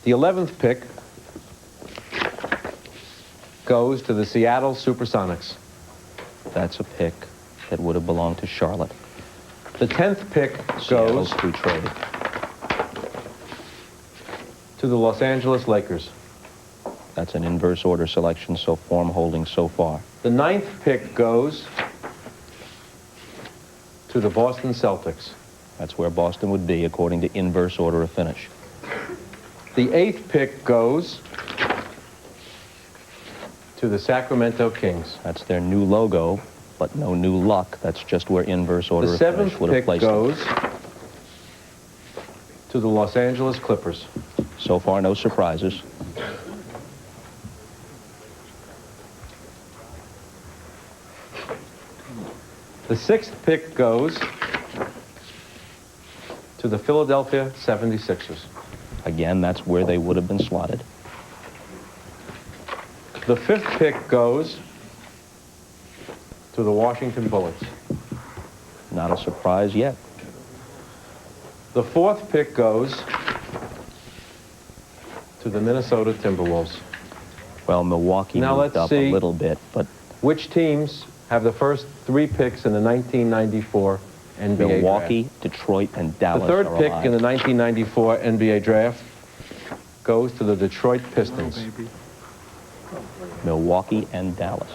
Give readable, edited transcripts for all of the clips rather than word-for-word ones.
The 11th pick goes to the Seattle Supersonics. That's a pick that would have belonged to Charlotte. The 10th pick Seattle's goes through trade. to the Los Angeles Lakers. That's an inverse order selection, so form holding so far. The 9th pick goes to the Boston Celtics. That's where Boston would be according to inverse order of finish. The 8th pick goes to the Sacramento Kings. That's their new logo, but no new luck. That's just where inverse order The of finish 7th would have pick placed goes them. to the Los Angeles Clippers. So far, no surprises. The 6th pick goes to the Philadelphia 76ers. Again, that's where they would have been slotted. The 5th pick goes to the Washington Bullets. Not a surprise yet. The 4th pick goes to the Minnesota Timberwolves. Well, Milwaukee Now moved let's up see a little bit, but which teams have the first 3 picks in the 1994 NBA Milwaukee, draft? Detroit, and The Dallas 3rd are pick alive. in the 1994 NBA draft goes to the Detroit Pistons. Milwaukee and Dallas.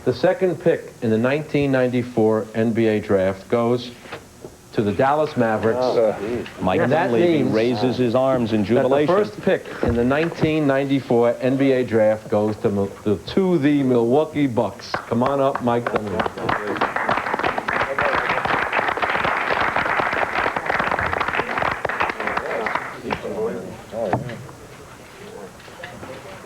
The 2nd pick in the 1994 NBA draft goes to the Dallas Mavericks. Mike And that Dunleavy means raises his arms in that the jubilation. first pick in the 1994 NBA draft goes to the Milwaukee Bucks. Come on up, Mike Dunleavy.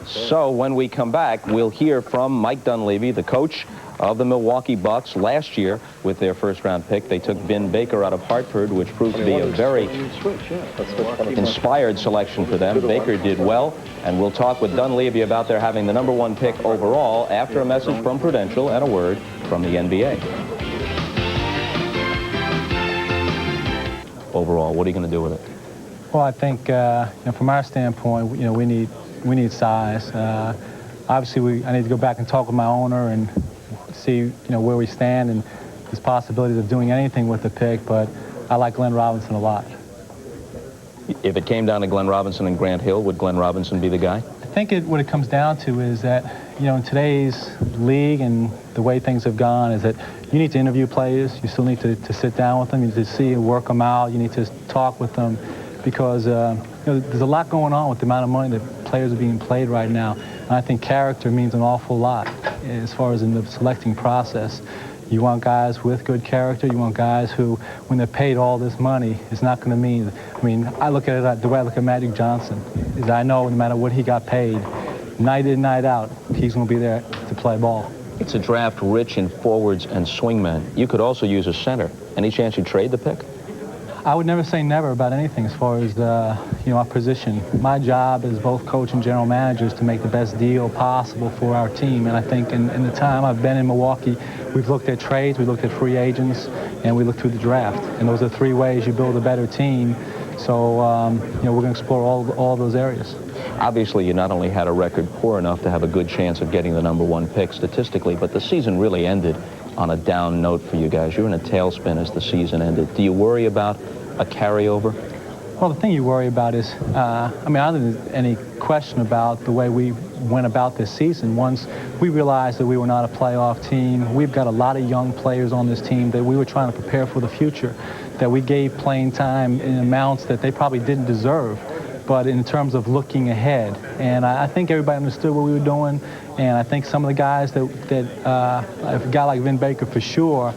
So when we come back, we'll hear from Mike Dunleavy, the coach of the Milwaukee Bucks. Last year, with their first-round pick, they took Ben Baker out of Hartford, which proved to be a very inspired selection for them. Baker did well, and we'll talk with Dunleavy about their having the #1 pick overall after a message from Prudential and a word from the NBA. Overall, what are you going to do with it? Well, I think from our standpoint, we need size. Obviously, I need to go back and talk with my owner and see where we stand and there's possibilities of doing anything with the pick. But I like Glenn Robinson a lot. If it came down to Glenn Robinson and Grant Hill, would Glenn Robinson be the guy? I think what it comes down to is that in today's league and the way things have gone is that you need to interview players. You still need to sit down with them. You need to see and work them out. You need to talk with them because there's a lot going on with the amount of money that players are being paid right now. And I think character means an awful lot as far as in the selecting process. You want guys with good character. You want guys who, when they're paid all this money, it's not going to mean. I mean, I look at it the way I look at Magic Johnson. Is I know no matter what he got paid, night in, night out, he's going to be there to play ball. It's a draft rich in forwards and swingmen. You could also use a center. Any chance you'd trade the pick? I would never say never about anything as far as our position. My job as both coach and general manager is to make the best deal possible for our team. And I think in the time I've been in Milwaukee, we've looked at trades, we looked at free agents, and we looked through the draft. And those are 3 ways you build a better team. So we're going to explore all those areas. Obviously, you not only had a record poor enough to have a good chance of getting the #1 pick statistically, but the season really ended on a down note for you guys. You're in a tailspin as the season ended. Do you worry about a carryover? Well, the thing you worry about is, I don't think there's any question about the way we went about this season. Once we realized that we were not a playoff team, we've got a lot of young players on this team that we were trying to prepare for the future, that we gave playing time in amounts that they probably didn't deserve, but in terms of looking ahead. And I think everybody understood what we were doing, and I think some of the guys a guy like Vin Baker for sure,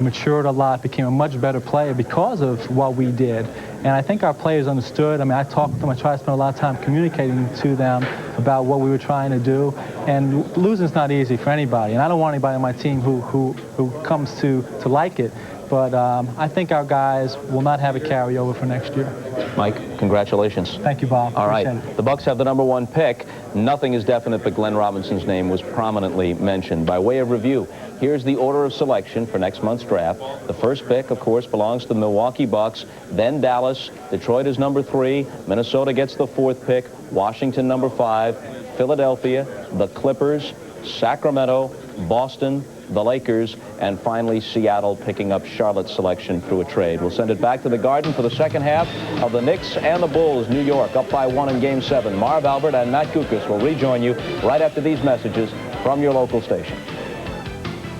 matured a lot, became a much better player because of what we did. And I think our players understood. I mean, I talked to them. I tried to spend a lot of time communicating to them about what we were trying to do. And losing's not easy for anybody. And I don't want anybody on my team who comes to like it. But I think our guys will not have a carryover for next year. Mike, congratulations. Thank you, Bob. All right. Appreciate it. The Bucks have the number 1 pick. Nothing is definite, but Glenn Robinson's name was prominently mentioned. By way of review, here's the order of selection for next month's draft. The first pick, of course, belongs to the Milwaukee Bucks, then Dallas. Detroit is number 3. Minnesota gets the 4th pick. Washington, number 5. Philadelphia, the Clippers, Sacramento, Boston, the Lakers, and finally Seattle picking up Charlotte's selection through a trade. We'll send it back to the Garden for the second half of the Knicks and the Bulls. New York up by 1 in Game 7. Marv Albert and Matt Gukas will rejoin you right after these messages from your local station.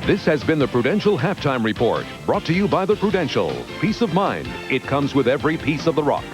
This has been the Prudential Halftime Report, brought to you by the Prudential. Peace of mind. It comes with every piece of the rock.